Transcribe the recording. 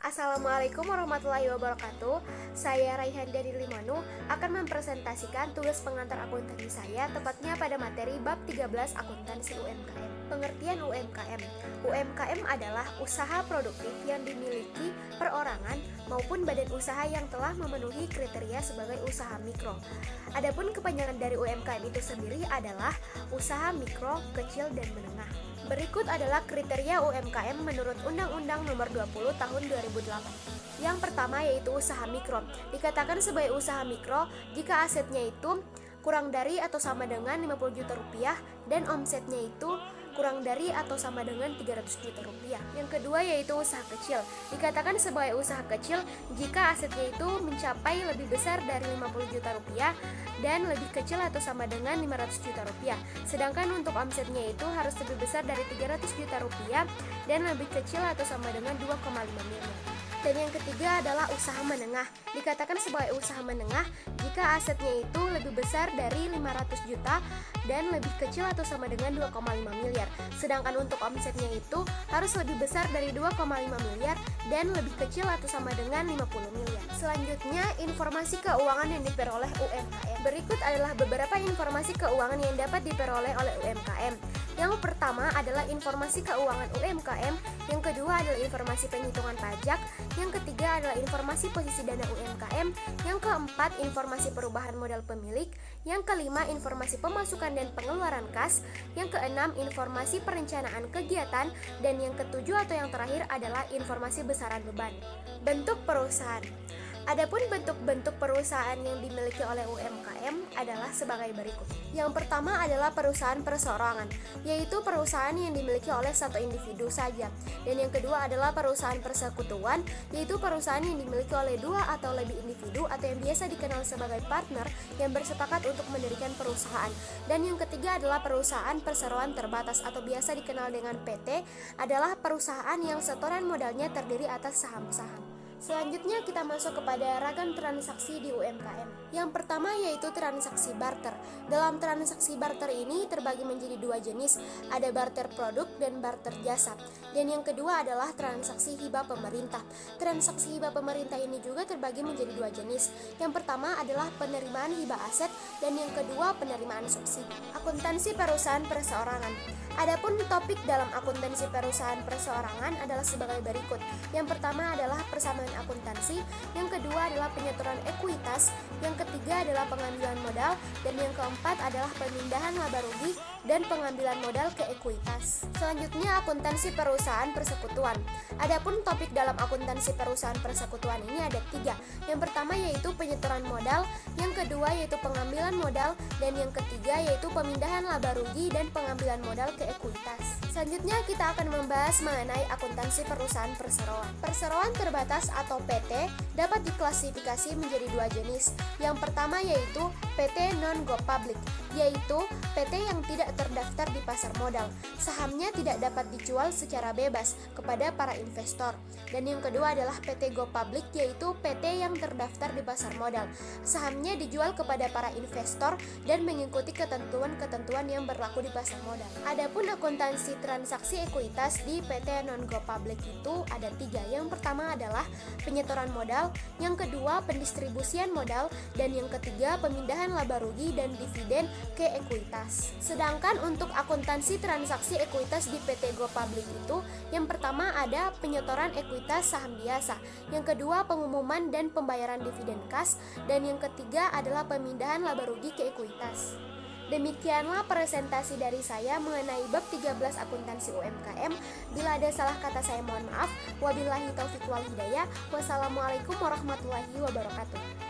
Assalamualaikum warahmatullahi wabarakatuh. Saya Raihan dari Limanu akan mempresentasikan tugas pengantar akuntansi saya, tepatnya pada materi bab 13 akuntansi UMKM. Pengertian UMKM. UMKM adalah usaha produktif yang dimiliki perorangan maupun badan usaha yang telah memenuhi kriteria sebagai usaha mikro. Adapun kepanjangan dari UMKM itu sendiri adalah usaha mikro, kecil, dan menengah. Berikut adalah kriteria UMKM menurut Undang-Undang Nomor 20 Tahun 2008. Yang pertama yaitu usaha mikro. Dikatakan sebagai usaha mikro jika asetnya itu kurang dari atau sama dengan 50 juta rupiah dan omsetnya itu kurang dari atau sama dengan 300 juta rupiah. Yang kedua yaitu usaha kecil. Dikatakan sebagai usaha kecil jika asetnya itu mencapai lebih besar dari 50 juta rupiah dan lebih kecil atau sama dengan 500 juta rupiah. Sedangkan untuk omsetnya itu harus lebih besar dari 300 juta rupiah dan lebih kecil atau sama dengan 2,5 miliar. Dan yang ketiga adalah usaha menengah. Dikatakan sebagai usaha menengah jika asetnya itu lebih besar dari 500 juta dan lebih kecil atau sama dengan 2,5 miliar. Sedangkan untuk omsetnya itu harus lebih besar dari 2,5 miliar dan lebih kecil atau sama dengan 50 miliar. Selanjutnya, informasi keuangan yang diperoleh UMKM. Berikut adalah beberapa informasi keuangan yang dapat diperoleh oleh UMKM. Yang pertama adalah informasi keuangan UMKM, yang kedua adalah informasi penghitungan pajak, yang ketiga adalah informasi posisi dana UMKM, yang keempat informasi perubahan modal pemilik, yang kelima informasi pemasukan dan pengeluaran kas, yang keenam informasi perencanaan kegiatan, dan yang ketujuh atau yang terakhir adalah informasi besaran beban. Bentuk perusahaan. Adapun bentuk-bentuk perusahaan yang dimiliki oleh UMKM adalah sebagai berikut. Yang pertama adalah perusahaan perseorangan, yaitu perusahaan yang dimiliki oleh satu individu saja. Dan yang kedua adalah perusahaan persekutuan, yaitu perusahaan yang dimiliki oleh dua atau lebih individu atau yang biasa dikenal sebagai partner yang bersepakat untuk mendirikan perusahaan. Dan yang ketiga adalah perusahaan perseroan terbatas atau biasa dikenal dengan PT, adalah perusahaan yang setoran modalnya terdiri atas saham-saham. Selanjutnya kita masuk kepada ragam transaksi di UMKM. Yang pertama yaitu transaksi barter. Dalam transaksi barter ini terbagi menjadi dua jenis, ada barter produk dan barter jasa. Dan yang kedua adalah transaksi hibah pemerintah. Transaksi hibah pemerintah ini juga terbagi menjadi dua jenis. Yang pertama adalah penerimaan hibah aset dan yang kedua penerimaan subsidi. Akuntansi perusahaan perseorangan. Adapun topik dalam akuntansi perusahaan perseorangan adalah sebagai berikut. Yang pertama adalah persamaan akuntansi, yang kedua adalah penyetoran ekuitas, yang ketiga adalah pengambilan modal, dan yang keempat adalah pemindahan laba rugi dan pengambilan modal ke ekuitas. Selanjutnya akuntansi perusahaan persekutuan. Adapun topik dalam akuntansi perusahaan persekutuan ini ada tiga. Yang pertama yaitu penyetoran modal, yang kedua yaitu pengambilan modal, dan yang ketiga yaitu pemindahan laba rugi dan pengambilan modal ke ekuitas. Selanjutnya kita akan membahas mengenai akuntansi perusahaan perseroan. Perseroan terbatas atau PT dapat diklasifikasi menjadi dua jenis. Yang pertama yaitu PT non-go public, yaitu PT yang tidak terdaftar di pasar modal. Sahamnya tidak dapat dijual secara bebas kepada para investor. Dan yang kedua adalah PT go public, yaitu PT yang terdaftar di pasar modal. Sahamnya dijual kepada para investor dan mengikuti ketentuan-ketentuan yang berlaku di pasar modal. Adapun akuntansi transaksi ekuitas di PT non-go public itu ada tiga. Yang pertama adalah penyetoran modal, yang kedua pendistribusian modal, dan yang ketiga pemindahan laba rugi dan dividen ke ekuitas. Sedangkan untuk akuntansi transaksi ekuitas di PT Go Public itu, yang pertama ada penyetoran ekuitas saham biasa, yang kedua pengumuman dan pembayaran dividen kas, dan yang ketiga adalah pemindahan laba rugi ke ekuitas. Demikianlah presentasi dari saya mengenai bab 13 akuntansi UMKM. Bila ada salah kata saya mohon maaf. Wabillahi taufiq wal hidayah. Wassalamualaikum warahmatullahi wabarakatuh.